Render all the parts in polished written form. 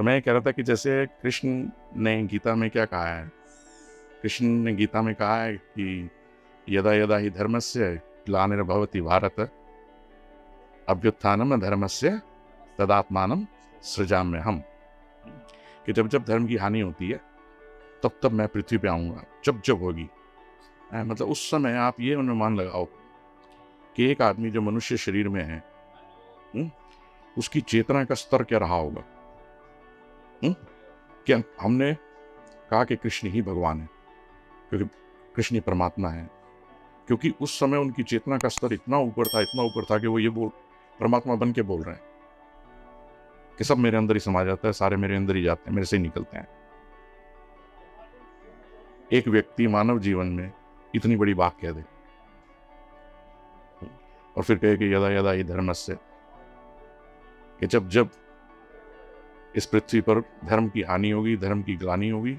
तो मैं ये कह रहा था कि जैसे कृष्ण ने गीता में क्या कहा है, कृष्ण ने गीता में कहा है कि यदा यदा हि धर्मस्य ग्लानिर्भवति भारत अभ्युत्थानम धर्मस्य तदात्मानं सृजाम्यहम्। कि जब जब धर्म की हानि होती है तब तब मैं पृथ्वी पे आऊंगा, जब जब होगी। मतलब उस समय आप ये अनुमान लगाओ कि एक आदमी जो मनुष्य शरीर में है, उसकी चेतना का स्तर क्या रहा होगा। क्या हमने कहा कि कृष्ण ही भगवान है क्योंकि कृष्ण ही परमात्मा है, क्योंकि उस समय उनकी चेतना का स्तर इतना ऊपर था कि वो ये बोल परमात्मा बन के बोल रहे हैं कि सब मेरे अंदर ही समा जाता है, सारे मेरे अंदर ही जाते हैं, मेरे से ही निकलते हैं। एक व्यक्ति मानव जीवन में इतनी बड़ी बात कह दे और फिर कहे कि यदा यदा ही धर्मस्य, कि जब जब इस पृथ्वी पर धर्म की हानि होगी, धर्म की ग्लानि होगी,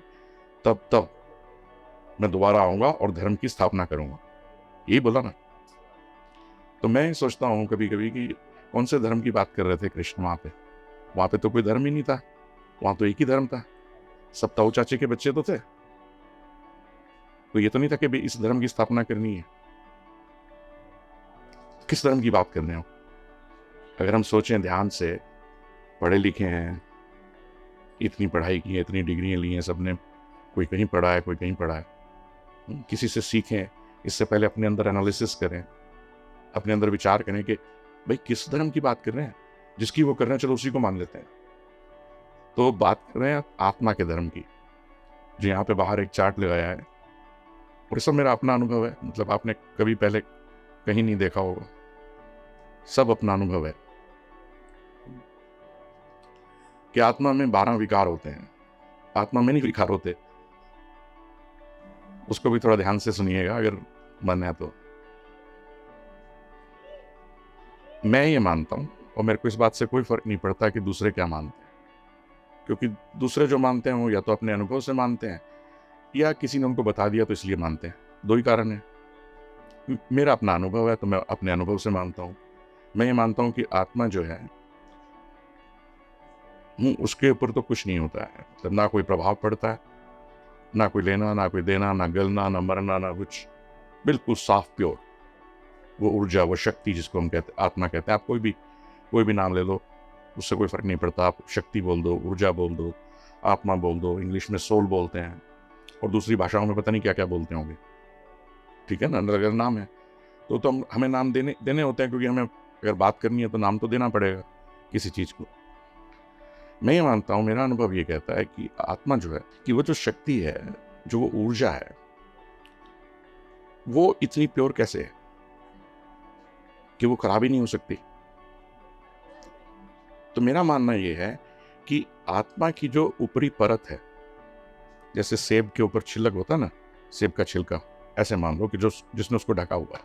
तब तब मैं दोबारा आऊंगा और धर्म की स्थापना करूंगा। यही बोला ना। तो मैं सोचता हूं कभी कभी कि कौन से धर्म की बात कर रहे थे कृष्ण वहां पे तो कोई धर्म ही नहीं था, वहां तो एक ही धर्म था, सब ताऊ चाचे के बच्चे तो थे। तो ये तो नहीं था कि इस धर्म की स्थापना करनी है। किस धर्म की बात कर रहे हो? अगर हम सोचें ध्यान से, पढ़े लिखे हैं, इतनी पढ़ाई की है, इतनी डिग्रियां ली हैं सबने, कोई कहीं पढ़ा है, कोई कहीं पढ़ा है, किसी से सीखें। इससे पहले अपने अंदर एनालिसिस करें, अपने अंदर विचार करें कि भाई किस धर्म की बात कर रहे हैं। जिसकी वो कर रहे हैं चलो उसी को मान लेते हैं। तो बात कर रहे हैं आत्मा के धर्म की, जो यहाँ पे बाहर एक चार्ट लगाया है, और सब मेरा अपना अनुभव है। मतलब आपने कभी पहले कहीं नहीं देखा होगा, सब अपना अनुभव है कि आत्मा में 12 विकार होते हैं। आत्मा में नहीं विकार होते, उसको भी थोड़ा ध्यान से सुनिएगा अगर मन है तो। मैं ये मानता हूं, और मेरे को इस बात से कोई फर्क नहीं पड़ता कि दूसरे क्या मानते हैं, क्योंकि दूसरे जो मानते हैं वो या तो अपने अनुभव से मानते हैं या किसी ने उनको बता दिया तो इसलिए मानते हैं। दो ही कारण है। मेरा अपना अनुभव है तो मैं अपने अनुभव से मानता हूं। मैं ये मानता हूं कि आत्मा जो है, उसके ऊपर तो कुछ नहीं होता है, मतलब ना कोई प्रभाव पड़ता है, ना कोई लेना, ना कोई देना, ना गलना, ना मरना, ना कुछ। बिल्कुल साफ प्योर वो ऊर्जा, वो शक्ति जिसको हम कहते हैं, आत्मा कहते हैं। आप कोई भी नाम ले लो, उससे कोई फर्क नहीं पड़ता। आप शक्ति बोल दो, ऊर्जा बोल दो, आत्मा बोल दो, इंग्लिश में सोल बोलते हैं, और दूसरी भाषाओं में पता नहीं क्या क्या बोलते होंगे। ठीक है ना, अगर नाम है तो हमें नाम देने होते हैं, क्योंकि हमें अगर बात करनी है तो नाम तो देना पड़ेगा किसी चीज को। मैं ये मानता हूं, मेरा अनुभव ये कहता है कि आत्मा जो है, कि वो जो शक्ति है, जो वो ऊर्जा है, वो इतनी प्योर कैसे है कि वो खराब ही नहीं हो सकती। तो मेरा मानना ये है कि आत्मा की जो ऊपरी परत है, जैसे सेब के ऊपर छिलक होता है ना, सेब का छिलका, ऐसे मान लो कि जिसने उसको ढका हुआ है,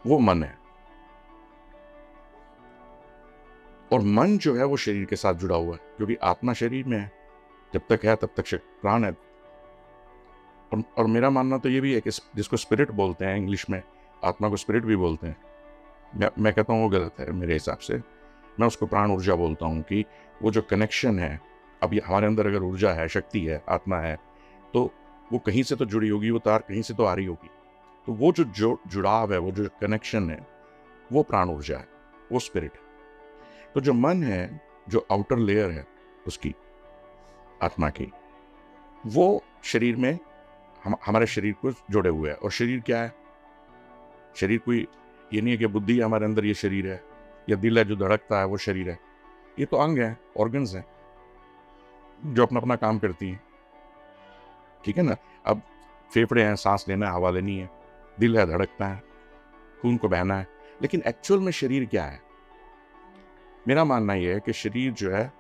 वो मन है। और मन जो है वो शरीर के साथ जुड़ा हुआ है, क्योंकि आत्मा शरीर में है, जब तक है तब तक प्राण है। और मेरा मानना तो ये भी है कि जिसको स्पिरिट बोलते हैं इंग्लिश में, आत्मा को स्पिरिट भी बोलते हैं। मैं कहता हूँ वो गलत है मेरे हिसाब से। मैं उसको प्राण ऊर्जा बोलता हूँ कि वो जो कनेक्शन है, अब ये हमारे अंदर अगर ऊर्जा है, शक्ति है, आत्मा है, तो वो कहीं से तो जुड़ी होगी, वो तार कहीं से तो आ रही होगी। तो वो जो जुड़ाव है, वो जो कनेक्शन है, वो प्राण ऊर्जा है, वो स्पिरिट है। तो जो मन है, जो आउटर लेयर है उसकी, आत्मा की, वो शरीर में हमारे शरीर को जोड़े हुए है। और शरीर क्या है? शरीर कोई ये नहीं है कि बुद्धि हमारे अंदर ये शरीर है, या दिल है जो धड़कता है वो शरीर है। ये तो अंग है, ऑर्गन्स हैं जो अपना अपना काम करती हैं। ठीक है ना। अब फेफड़े हैं, सांस लेना है, हवा लेनी है, दिल है, धड़कता है, खून को बहना है। लेकिन एक्चुअल में शरीर क्या है? मेरा मानना यह है कि शरीर जो है,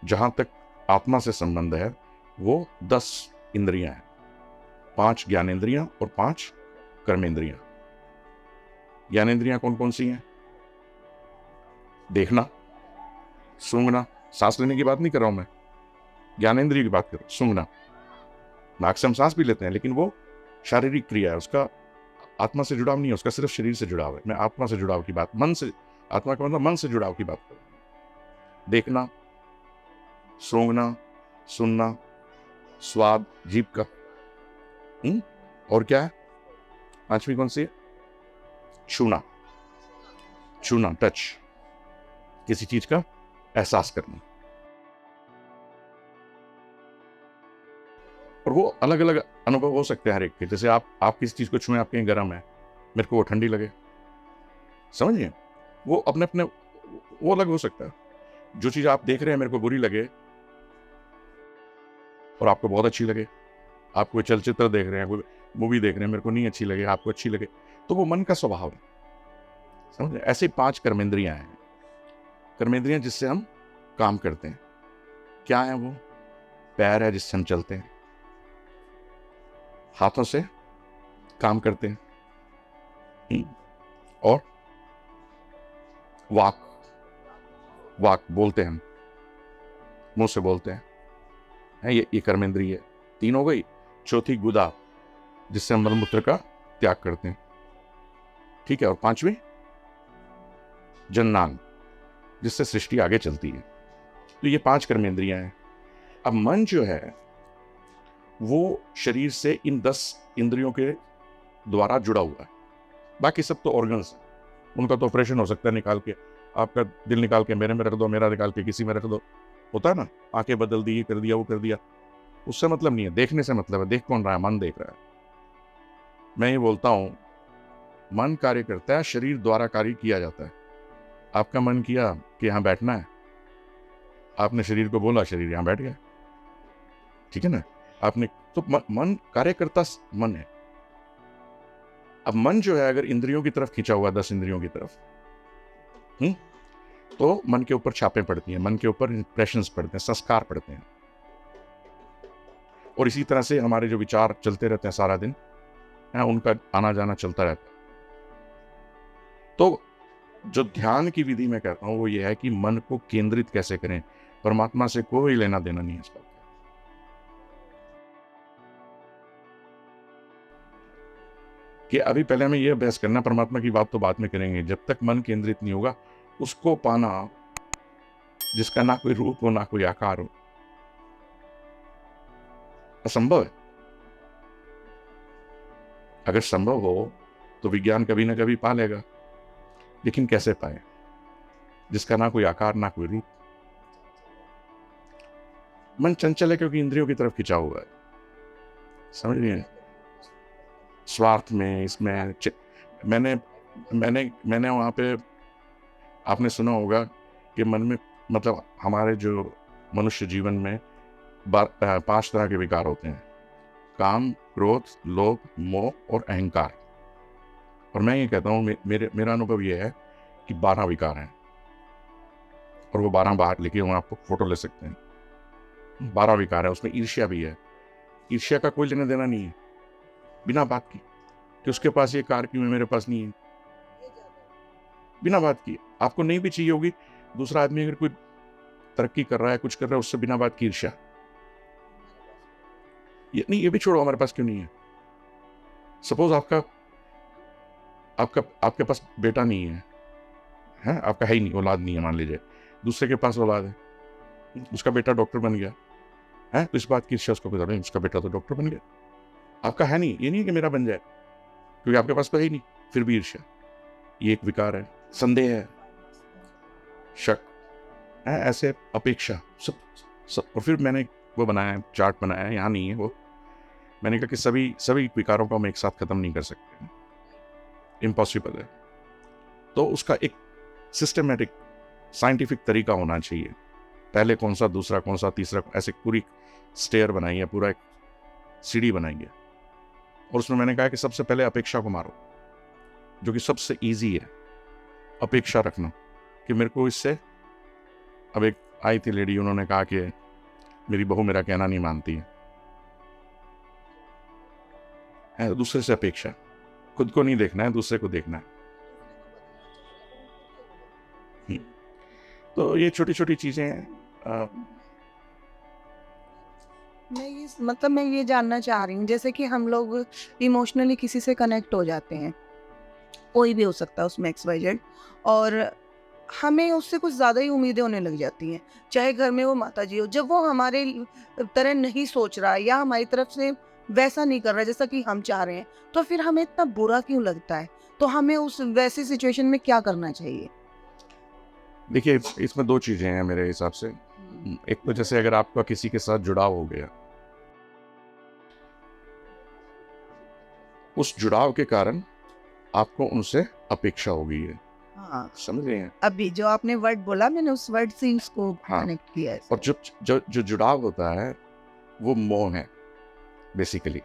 जहां तक आत्मा से संबंध है, वो 10 इंद्रियां हैं, 5 ज्ञानेंद्रियां और 5 कर्मेंद्रियां। ज्ञानेंद्रियां कौन कौन सी हैं? देखना, सूंघना, सांस लेने की बात नहीं कर रहा हूं मैं, ज्ञानेंद्रिय की बात कर रहा हूं। सूंघना, नाक से हम सांस भी लेते हैं, लेकिन वो शारीरिक क्रिया है, उसका आत्मा से जुड़ाव नहीं है, उसका सिर्फ शरीर से जुड़ाव है। मैं आत्मा से जुड़ाव की बात, मन से, आत्मा का मतलब मन से जुड़ाव की बात करूं। देखना, सूंघना, सुनना, स्वाद जीभ का। और क्या है? पांचवी कौन सी है? छूना, छूना, टच, किसी चीज का एहसास करना। और वो अलग अलग अनुभव हो सकते हैं हर एक के। जैसे आप किसी चीज को छुएं, आपके यहाँ गर्म है, मेरे को वो ठंडी लगे, समझिए, वो अपने अपने वो अलग हो सकता है। जो चीज आप देख रहे हैं मेरे को बुरी लगे और आपको बहुत अच्छी लगे। आप कोई चलचित्र देख रहे हैं, कोई मूवी देख रहे हैं, मेरे को नहीं अच्छी लगे, आपको अच्छी लगे, तो वो मन का स्वभाव है, समझे। ऐसे 5 कर्मेंद्रियां हैं, कर्मेंद्रियां जिससे हम काम करते हैं। क्या है वो? पैर है जिससे हम चलते हैं, हाथों से काम करते हैं, और वाक, वाक बोलते हैं हम, मुंह से बोलते हैं, ये कर्मेंद्रिय है। 3 हो गई। चौथी गुदा, जिससे हम मलमूत्र का त्याग करते हैं, ठीक है। और 5वीं जननांग, जिससे सृष्टि आगे चलती है। तो ये 5 कर्मेंद्रियां हैं। अब मन जो है वो शरीर से इन 10 इंद्रियों के द्वारा जुड़ा हुआ है। बाकी सब तो ऑर्गन्स है, उनका तो ऑपरेशन हो सकता है, निकाल के आपका दिल निकाल के मेरे में रख दो, मेरा निकाल के किसी में रख दो, होता है ना। आंखें बदल दी, ये कर दिया, वो कर दिया, उससे मतलब नहीं है। देखने से मतलब है। देख कौन रहा है? मन देख रहा है। मैं ये बोलता हूं, मन कार्य करता है, शरीर द्वारा कार्य किया जाता है। आपका मन किया कि यहां बैठना है, आपने शरीर को बोला, शरीर यहां बैठ गया, ठीक है ना। आपने तो मन कार्यकर्ता मन है। अब मन जो है अगर इंद्रियों की तरफ खींचा हुआ, 10 इंद्रियों की तरफ, तो मन के ऊपर छापें पड़ती हैं, मन के ऊपर इंप्रेशंस पड़ते हैं, संस्कार पड़ते हैं। और इसी तरह से हमारे जो विचार चलते रहते हैं सारा दिन, उनका आना जाना चलता रहता है। तो जो ध्यान की विधि मैं कहता हूं वो ये है कि मन को केंद्रित कैसे करें। परमात्मा से कोई लेना देना नहीं है इस बात का। कि अभी पहले हमें यह अभ्यास करना, परमात्मा की बात तो बाद में करेंगे। जब तक मन केंद्रित नहीं होगा, उसको पाना जिसका ना कोई रूप हो ना कोई आकार हो, असंभव है। अगर संभव हो तो विज्ञान कभी ना कभी पा लेगा, लेकिन कैसे पाए? जिसका ना कोई आकार ना कोई रूप। मन चंचल है क्योंकि इंद्रियों की तरफ खिंचा हुआ है, समझ रही है। स्वार्थ में, इसमें मैंने मैंने मैंने वहां पे, आपने सुना होगा कि मन में, मतलब हमारे जो मनुष्य जीवन में 5 तरह के विकार होते हैं: काम, क्रोध, लोभ, मोह और अहंकार। और मैं ये कहता हूँ, मेरा अनुभव ये है कि 12 विकार हैं, और वो 12 बाहर लिखे हुए, आपको फोटो ले सकते हैं। 12 विकार है, उसमें ईर्ष्या भी है। ईर्ष्या का कोई लेना देना नहीं है, बिना बात की कि उसके पास ये कार क्यों है, मेरे पास नहीं है, बिना बात की। आपको नहीं भी चाहिए होगी, दूसरा आदमी अगर कोई तरक्की कर रहा है, कुछ कर रहा है, उससे बिना बात की ईर्ष्या। ये नहीं, ये भी छोड़ो, हमारे पास क्यों नहीं है। सपोज आपके पास बेटा नहीं है, आपका है ही नहीं, औलाद नहीं है, मान लीजिए दूसरे के पास औलाद है, उसका बेटा डॉक्टर बन गया है, तो इस बात की ईर्ष्या उसको पता नहीं, उसका बेटा तो डॉक्टर बन गया, आपका है नहीं। ये नहीं है कि मेरा बन जाए, क्योंकि आपके पास तो है ही नहीं, फिर भी ईर्ष्या। ये एक विकार है। संदेह है, शक है, ऐसे अपेक्षा, सब। और फिर मैंने वो बनाया, चार्ट बनाया, यहाँ नहीं है वो। मैंने कहा कि सभी विकारों को हम एक साथ खत्म नहीं कर सकते, इम्पॉसिबल है। तो उसका एक सिस्टमेटिक साइंटिफिक तरीका होना चाहिए। पहले कौन सा, दूसरा कौन सा, तीसरा, ऐसे पूरी स्टेयर बनाएंगे, पूरा एक सीढ़ी बनाएंगे। और उसमें मैंने कहा कि सबसे पहले अपेक्षा को मारो, जो कि सबसे इजी है। अपेक्षा रखना कि मेरे को इससे, अब एक आई थी लेडी, उन्होंने कहा कि मेरी बहू मेरा कहना नहीं मानती है। दूसरे से अपेक्षा, खुद को नहीं देखना है, दूसरे को देखना है। तो ये छोटी छोटी चीजें हैं। मैं ये जानना चाह रही हूँ, जैसे कि हम लोग इमोशनली किसी से कनेक्ट हो जाते हैं, कोई भी हो सकता है उसमें XYZ, और हमें उससे कुछ ज़्यादा ही उम्मीदें होने लग जाती हैं। चाहे घर में वो माताजी हो, जब वो हमारे तरह नहीं सोच रहा है या हमारी तरफ से वैसा नहीं कर रहा है जैसा कि हम चाह रहे हैं, तो फिर हमें इतना बुरा क्यों लगता है? तो हमें उस वैसी सिचुएशन में क्या करना चाहिए? देखिए, इसमें 2 चीज़ें हैं मेरे हिसाब से। एक तो जैसे अगर आपका किसी के साथ जुड़ाव हो गया, उस जुड़ाव के कारण आपको उनसे अपेक्षा हो गई है। हाँ, समझ रहे हैं? अभी जो आपने वर्ड बोला मैंने उस वर्ड से ही उसको हाँ, कनेक्ट किया है। और जो जुड़ाव होता है, वो मोह है बेसिकली।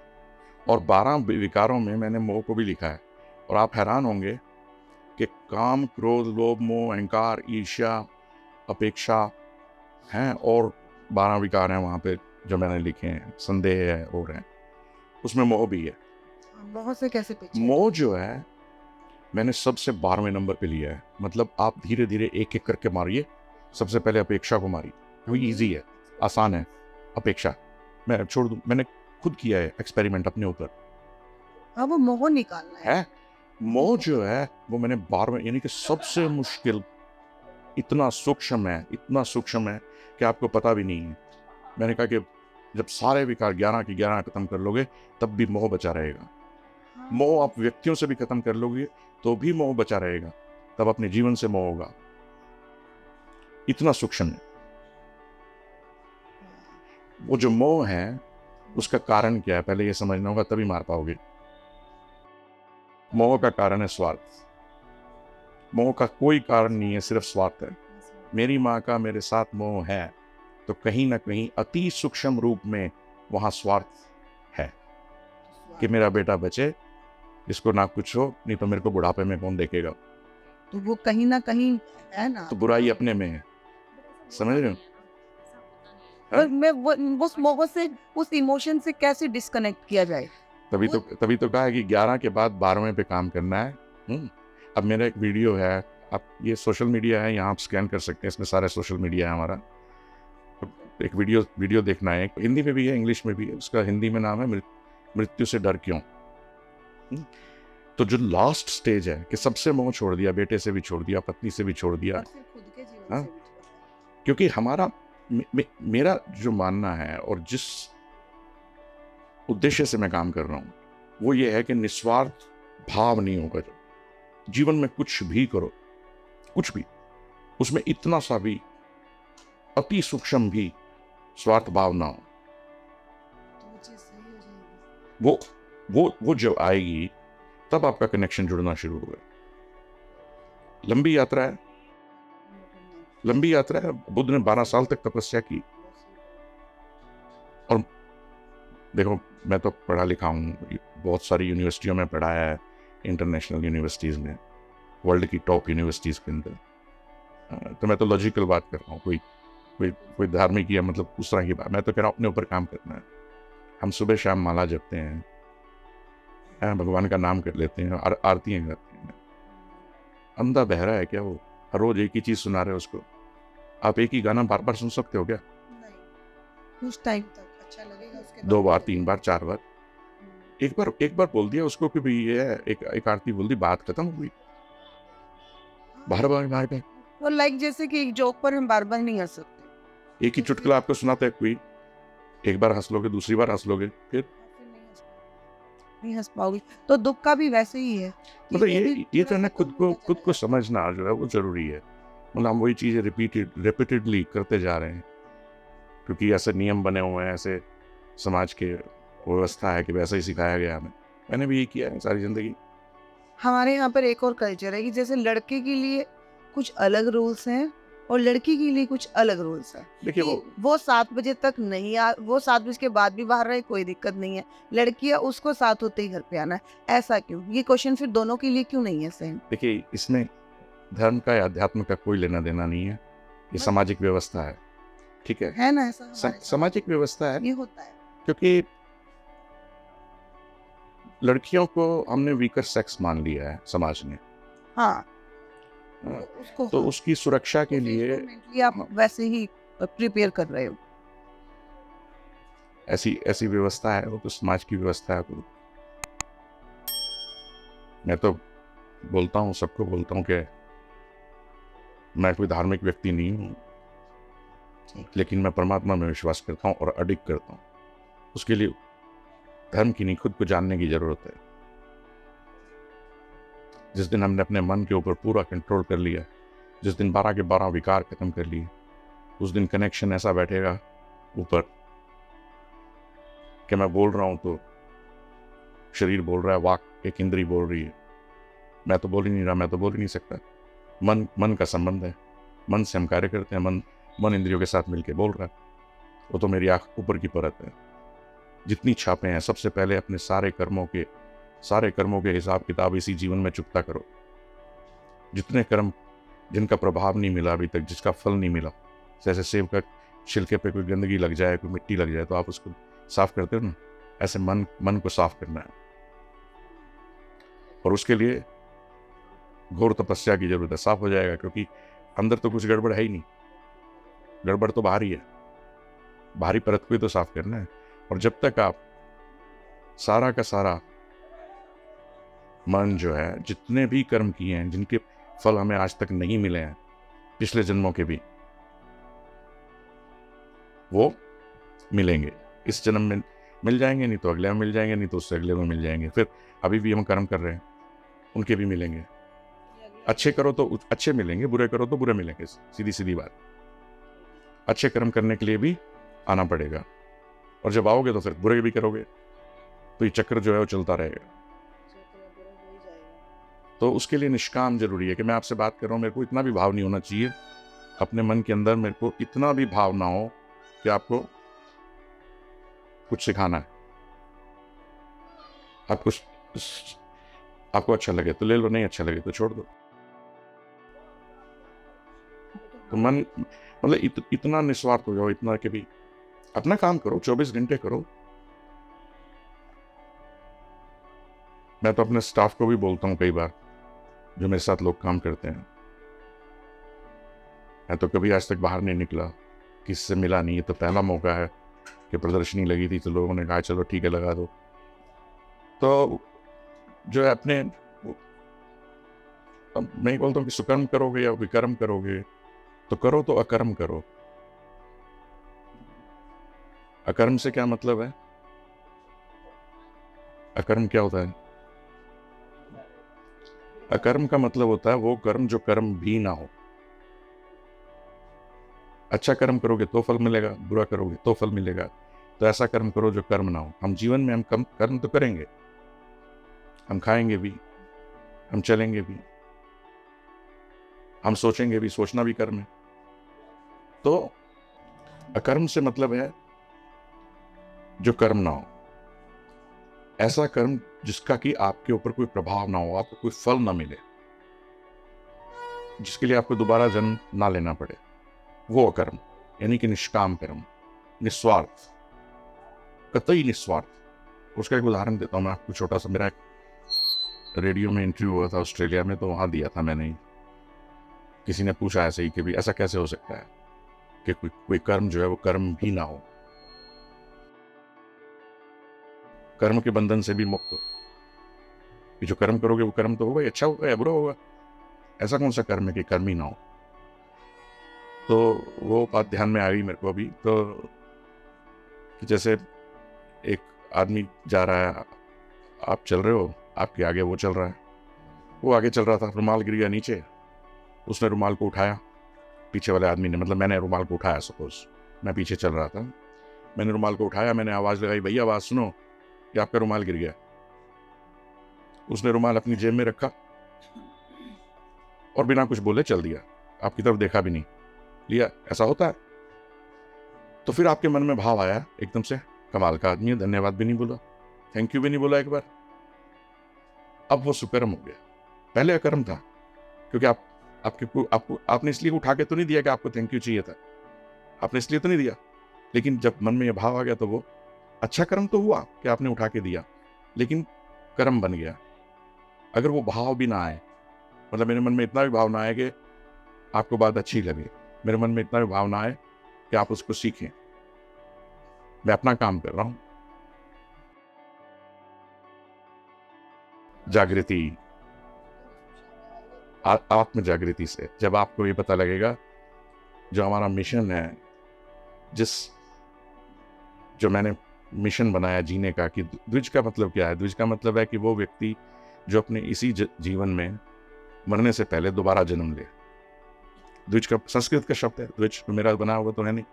और 12 विकारों में मैंने मोह को भी लिखा है। और आप हैरान होंगे कि काम, क्रोध, लोभ, मोह, अहंकार, ईर्ष्या, अपेक्षा हैं, और 12 विकार हैं वहाँ पे जो मैंने लिखे हैं। संदेह है और है, उसमें मोह भी है। मोह से कैसे पीछे? मोह जो है, मैंने सबसे 12वें नंबर पे लिया है। मतलब आप धीरे धीरे एक एक करके मारिए। सबसे पहले अपेक्षा को मारिए, वो ईजी है, आसान है। अपेक्षा मैं छोड़ दूं, मैंने खुद किया है एक्सपेरिमेंट अपने ऊपर। हाँ, वो मोह निकालना है। है मोह जो है, वो मैंने 12वें, यानी कि सबसे मुश्किल, इतना सूक्ष्म है, इतना सूक्ष्म है कि आपको पता भी नहीं है। मैंने कहा कि जब सारे विकार 11 की 11 खत्म कर लोगे, तब भी मोह बचा रहेगा। मोह आप व्यक्तियों से भी खत्म कर लोगे तो भी मोह बचा रहेगा, तब अपने जीवन से मोह होगा। इतना सूक्ष्म है वो जो मोह है। उसका कारण क्या है, पहले ये समझना होगा, तभी मार पाओगे। मोह का कारण है स्वार्थ। मोह का कोई कारण नहीं है, सिर्फ स्वार्थ है। मेरी माँ का मेरे साथ मोह है, तो कहीं ना कहीं अति सूक्ष्म रूप में वहां स्वार्थ है कि मेरा बेटा बचे, इसको ना कुछ हो, नहीं तो मेरे को बुढ़ापे में कौन देखेगा। तो वो कहीं न कहीं है ना। तो बुराई अपने में है, समझ रहे हो? पर मैं वो उस मोह से, उस इमोशन से कैसे डिस्कनेक्ट किया जाए? तभी तो कहा है कि 11 के बाद 12वें पे काम करना है। अब मेरा एक वीडियो है, आप ये सोशल मीडिया है, यहाँ आप स्कैन कर सकते हैं, इसमें सारे सोशल मीडिया है हमारा। एक वीडियो देखना है, हिंदी में भी है, इंग्लिश में भी है। उसका हिंदी में नाम है मृत्यु से डर क्यों। तो जो लास्ट स्टेज है कि सबसे मोह छोड़ दिया, बेटे से भी छोड़ दिया, पत्नी से भी छोड़ दिया। और फिर खुद के जीवन हाँ? से भी छोड़ा। क्योंकि हमारा मेरा जो मानना है और जिस उद्देश्य से मैं काम कर रहा हूँ, वो ये है कि निस्वार्थ भाव नहीं होगा। जब जीवन में कुछ भी करो, कुछ भी, उसमें इतना सा भी, अति सूक्ष्म भी स्वार्थ भाव ना हो। तो वो चीज़ सही हो जाएगी। वो जब आएगी, तब आपका कनेक्शन जुड़ना शुरू होगा। लंबी यात्रा है, लंबी यात्रा है। बुद्ध ने 12 साल तक तपस्या की। और देखो, मैं तो पढ़ा लिखा हूँ, बहुत सारी यूनिवर्सिटियों में पढ़ाया है, इंटरनेशनल यूनिवर्सिटीज़ में, वर्ल्ड की टॉप यूनिवर्सिटीज़ के अंदर। तो मैं तो लॉजिकल बात कर रहा हूँ, कोई धार्मिक या मतलब उस तरह की बात। मैं तो कह रहा हूँ अपने ऊपर काम करना है। हम सुबह शाम माला जपते हैं, भगवान का नाम कर लेते हैं, आरतियाँ करते हैं। अंधा बहरा है क्या वो? हर रोज एक ही चीज़ सुना रहे हो उसको। आप एक ही गाना बार बार सुन सकते हो क्या? नहीं, कुछ टाइम तक अच्छा लगेगा, उसके 2 बाद बार, 3 बार, 4 बार, एक बार बोल दिया उसको कि भाई ये है, एक आरती बोल दी, बात खत्म हो गई। बार बार बार वो लाइक जैसे कि एक जोक पर हम बार-बार नहीं हँस सकते। एक ही चुटकुला आपको सुनाता है कोई, एक बार हंस लोगे, दूसरी बार हंस लोगे, फिर नहीं हँस पाओगे। तो दुःख का भी वैसे ही है कि मतलब वो भी ये तो थोड़ा ना सा कम होता खुद को चला समझना जो है वो जरूरी है। मतलब हम वही चीजें रिपीटेडली करते जा रहे हैं, क्योंकि ऐसे नियम बने हुए हैं, ऐसे समाज के व्यवस्था है कि वैसा ही सिखाया गया हमें। मैंने भी ये किया है सारी जिंदगी। हमारे यहाँ पर एक और कल्चर है कि जैसे लड़के के लिए कुछ अलग रूल्स हैं और लड़की के लिए कुछ अलग रूल्स हैं देखिए कि वो 7 बजे तक नहीं आ, वो 7 बजे के बाद भी बाहर रहे कोई दिक्कत नहीं है। लड़कियां उसको 7 होते ही घर पे आना है। ऐसा क्यों? ये क्वेश्चन फिर दोनों के लिए क्यों नहीं है सेम? देखिए, इसमें धर्म का या अध्यात्म का कोई लेना देना नहीं है। ये सामाजिक व्यवस्था है, ठीक है? है ना ऐसा हमारे साथ? सामाजिक व्यवस्था है, ये होता है। क्योंकि लड़कियों को हमने वीकर सेक्स मान लिया है समाज ने। हाँ, हाँ, उसको तो हाँ, उसकी सुरक्षा तो के फिर लिए तो मेंटली आप वैसे ही प्रिपेयर कर रहे हो। ऐसी व्यवस्था है, वो तो समाज की व्यवस्था है। तो मैं तो बोलता हूँ, सबको बोलता हूँ कि मैं कोई धार्मिक व्यक्ति नहीं हूँ, लेकिन मैं परमात्मा में विश्वास करता हूँ और अडिग करता हूँ। उसके लिए धर्म की नहीं, खुद को जानने की जरूरत है। जिस दिन हमने अपने मन के ऊपर पूरा कंट्रोल कर लिया, जिस दिन 12 के 12 विकार खत्म कर लिए, उस दिन कनेक्शन ऐसा बैठेगा ऊपर कि मैं बोल रहा हूं तो शरीर बोल रहा है, वाक एक इंद्री बोल रही है, मैं तो बोल ही नहीं रहा, मैं तो बोल ही नहीं सकता। मन मन का संबंध है, मन से हम कार्य करते हैं, मन इंद्रियों के साथ मिलके बोल रहा है। वो तो मेरी आंख ऊपर की परत है। जितनी छापें हैं, सबसे पहले अपने सारे कर्मों के हिसाब किताब इसी जीवन में चुकता करो। जितने कर्म जिनका प्रभाव नहीं मिला अभी तक, जिसका फल नहीं मिला, जैसे सेब का छिलके पे कोई गंदगी लग जाए, कोई मिट्टी लग जाए तो आप उसको साफ करते हो ना, ऐसे मन को साफ करना है। और उसके लिए घोर तपस्या की जरूरत है। साफ हो जाएगा, क्योंकि अंदर तो कुछ गड़बड़ है ही नहीं, गड़बड़ तो बाहर ही है। बाहरी परत को ही तो साफ करना है। और जब तक आप सारा का सारा मन जो है, जितने भी कर्म किए हैं, जिनके फल हमें आज तक नहीं मिले हैं, पिछले जन्मों के भी, वो मिलेंगे। इस जन्म में मिल जाएंगे, नहीं तो अगले में मिल जाएंगे, नहीं तो उससे अगले में मिल जाएंगे। फिर अभी भी हम कर्म कर रहे हैं, उनके भी मिलेंगे। अच्छे करो तो अच्छे मिलेंगे, बुरे करो तो बुरे मिलेंगे। सीधी सीधी बात। अच्छे कर्म करने के लिए भी आना पड़ेगा, और जब आओगे तो फिर बुरे भी करोगे, तो ये चक्र जो है वो चलता रहेगा। तो उसके लिए निष्काम जरूरी है। कि मैं आपसे बात कर रहा हूं, मेरे को इतना भी भाव नहीं होना चाहिए अपने मन के अंदर, मेरे को इतना भी भाव ना हो कि आपको कुछ सिखाना है। आपको अच्छा लगे तो ले लो, नहीं अच्छा लगे तो छोड़ दो। तो मन मतलब इतना निस्वार्थ हो जाओ, इतना कि भी अपना काम करो, 24 घंटे करो। मैं तो अपने स्टाफ को भी बोलता हूं कई बार, जो मेरे साथ लोग काम करते हैं, मैं तो कभी आज तक बाहर नहीं निकला, किसी से मिला नहीं। ये तो पहला मौका है कि प्रदर्शनी लगी थी तो लोगों ने कहा चलो ठीक है लगा दो। तो जो है अपने, मैं बोलता हूँ कि सुकर्म करोगे या विकर्म करोगे तो करो, तो अकर्म करो। अकर्म से क्या मतलब है? अकर्म क्या होता है? अकर्म का मतलब होता है वो कर्म जो कर्म भी ना हो। अच्छा कर्म करोगे तो फल मिलेगा, बुरा करोगे तो फल मिलेगा। तो ऐसा कर्म करो जो कर्म ना हो। हम जीवन में हम कर्म तो करेंगे, हम खाएंगे भी, हम चलेंगे भी, हम सोचेंगे भी, सोचना भी कर्म है। तो अकर्म से मतलब है जो कर्म ना हो। ऐसा कर्म जिसका कि आपके ऊपर कोई प्रभाव ना हो, आपको कोई फल ना मिले, जिसके लिए आपको दोबारा जन्म ना लेना पड़े, वो अकर्म, यानी कि निष्काम कर्म, निस्वार्थ, कतई निस्वार्थ। उसका एक उदाहरण देता हूं मैं आपको छोटा सा। मेरा एक रेडियो में इंटरव्यू हुआ था ऑस्ट्रेलिया में, तो वहां दिया था मैंने। किसी ने पूछा ऐसे ही कि भी ऐसा कैसे हो सकता है कि कोई कर्म जो है वो कर्म भी ना हो, कर्म के बंधन से भी मुक्त हो। कि जो कर्म करोगे वो कर्म तो होगा, अच्छा होगा या बुरा होगा। ऐसा कौन सा कर्म है कि कर्म ही ना हो? तो वो बात ध्यान में आ गई मेरे को अभी। तो कि जैसे एक आदमी जा रहा है, आप चल रहे हो, आपके आगे वो चल रहा है, वो आगे चल रहा था, रुमाल गिर गया नीचे, उसने रुमाल को उठाया, पीछे वाले आदमी ने, मतलब मैंने रुमाल को उठाया, सपोज मैं पीछे चल रहा था, मैंने रुमाल को उठाया, मैंने आवाज लगाई, भैया आवाज सुनो कि आपका रुमाल गिर गया। उसने रुमाल अपनी जेब में रखा और बिना कुछ बोले चल दिया, आपकी तरफ देखा भी नहीं, लिया। ऐसा होता है। तो फिर आपके मन में भाव आया एकदम से, कमाल का आदमी है, धन्यवाद भी नहीं बोला, थैंक यू भी नहीं बोला एक बार। अब वो सुकर्म हो गया। पहले अकर्म था, क्योंकि आपने इसलिए उठा के तो नहीं दिया कि आपको थैंक यू चाहिए था, आपने इसलिए तो नहीं दिया। लेकिन जब मन में यह भाव आ गया तो वो अच्छा कर्म तो हुआ कि आपने उठा के दिया, लेकिन कर्म बन गया। अगर वो भाव भी ना आए, मतलब मेरे मन में इतना भी भाव ना आए कि आपको बात अच्छी लगे, मेरे मन में इतना भी भाव ना आए कि आप उसको सीखें, मैं अपना काम कर रहा हूं। जागृति, आत्म जागृति से, जब आपको ये पता लगेगा जो हमारा मिशन है, जो मैंने मिशन बनाया जीने का, कि द्विज का मतलब क्या है? द्विज का मतलब है कि वो व्यक्ति जो अपने इसी जीवन में मरने से पहले दोबारा जन्म ले। द्विज का संस्कृत का शब्द है, द्विज तो मेरा बना हुआ तो है नहीं।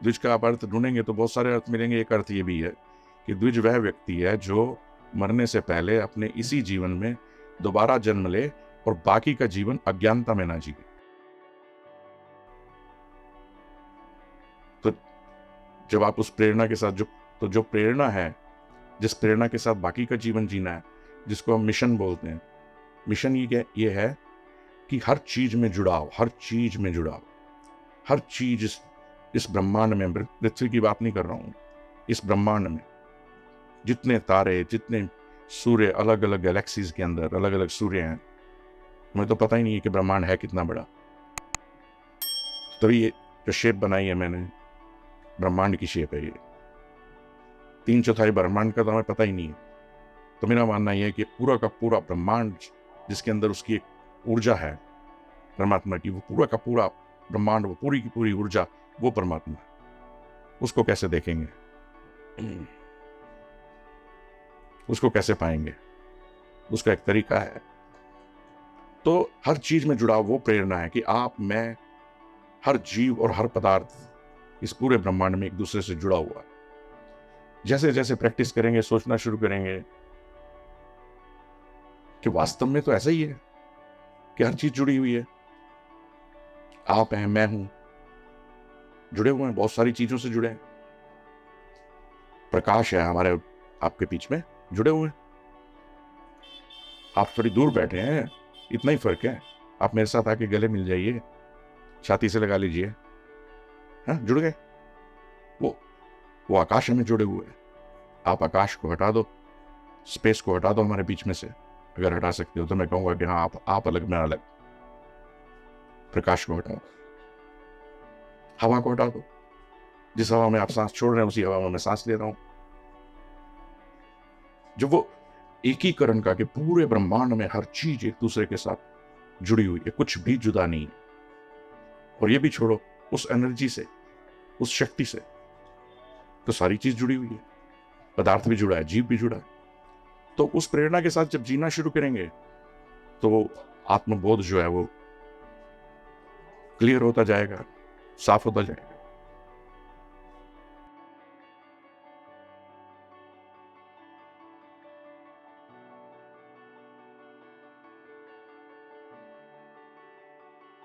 द्विज का आप अर्थ ढूंढेंगे तो बहुत सारे अर्थ मिलेंगे। एक अर्थ ये भी है कि द्विज वह व्यक्ति है जो मरने से पहले अपने इसी जीवन में दोबारा जन्म ले और बाकी का जीवन अज्ञानता में ना जिए। तो जब आप उस प्रेरणा के साथ जो प्रेरणा है, जिस प्रेरणा के साथ बाकी का जीवन जीना है, जिसको हम मिशन बोलते हैं, मिशन ये है कि हर चीज में जुड़ाव, हर चीज में जुड़ाव, हर चीज इस ब्रह्मांड में, पृथ्वी की बात नहीं कर रहा हूं, इस ब्रह्मांड में जितने तारे, जितने सूर्य, अलग अलग गैलेक्सीज के अंदर अलग अलग सूर्य हैं, हमें तो पता ही नहीं है कि ब्रह्मांड है कितना बड़ा। तभी ये जो शेप बनाई है मैंने, ब्रह्मांड की शेप है ये। 3/4 ब्रह्मांड का तो हमें पता ही नहीं है। तो मेरा मानना यह है कि पूरा का पूरा ब्रह्मांड, जिसके अंदर उसकी एक ऊर्जा है परमात्मा की, वो पूरा का पूरा ब्रह्मांड, वो पूरी की पूरी ऊर्जा, वो परमात्मा है। उसको कैसे देखेंगे, उसको कैसे पाएंगे? उसका एक तरीका है। तो हर चीज में जुड़ा वो प्रेरणा है कि आप, मैं, हर जीव और हर पदार्थ इस पूरे ब्रह्मांड में एक दूसरे से जुड़ा हुआ है। जैसे जैसे प्रैक्टिस करेंगे, सोचना शुरू करेंगे कि वास्तव में तो ऐसा ही है कि हर चीज जुड़ी हुई है। आप हैं, मैं हूं, जुड़े हुए हैं, बहुत सारी चीजों से जुड़े हैं। प्रकाश है हमारे आपके बीच में, जुड़े हुए हैं। आप थोड़ी दूर बैठे हैं, इतना ही फर्क है। आप मेरे साथ आके गले मिल जाइए, छाती से लगा लीजिए, हाँ, जुड़ गए। वो आकाश में जुड़े हुए हैं। आप आकाश को हटा दो, स्पेस को हटा दो हमारे बीच में से। अगर हटा सकते हो तो मैं कहूंगा कि हाँ, आप अलग, मैं अलग। प्रकाश को हटाओ, हवा को हटा दो। जिस हवा में आप सांस छोड़ रहे हैं उसी हवा में मैं सांस ले रहा हूं। जो वो एकीकरण का, कि पूरे ब्रह्मांड में हर चीज एक दूसरे के साथ जुड़ी हुई है, कुछ भी जुदा नहीं है। और ये भी छोड़ो, उस एनर्जी से, उस शक्ति से तो सारी चीज जुड़ी हुई है। पदार्थ भी जुड़ा है, जीव भी जुड़ा है। तो उस प्रेरणा के साथ जब जीना शुरू करेंगे तो आत्मबोध जो है वो क्लियर होता जाएगा, साफ होता जाएगा।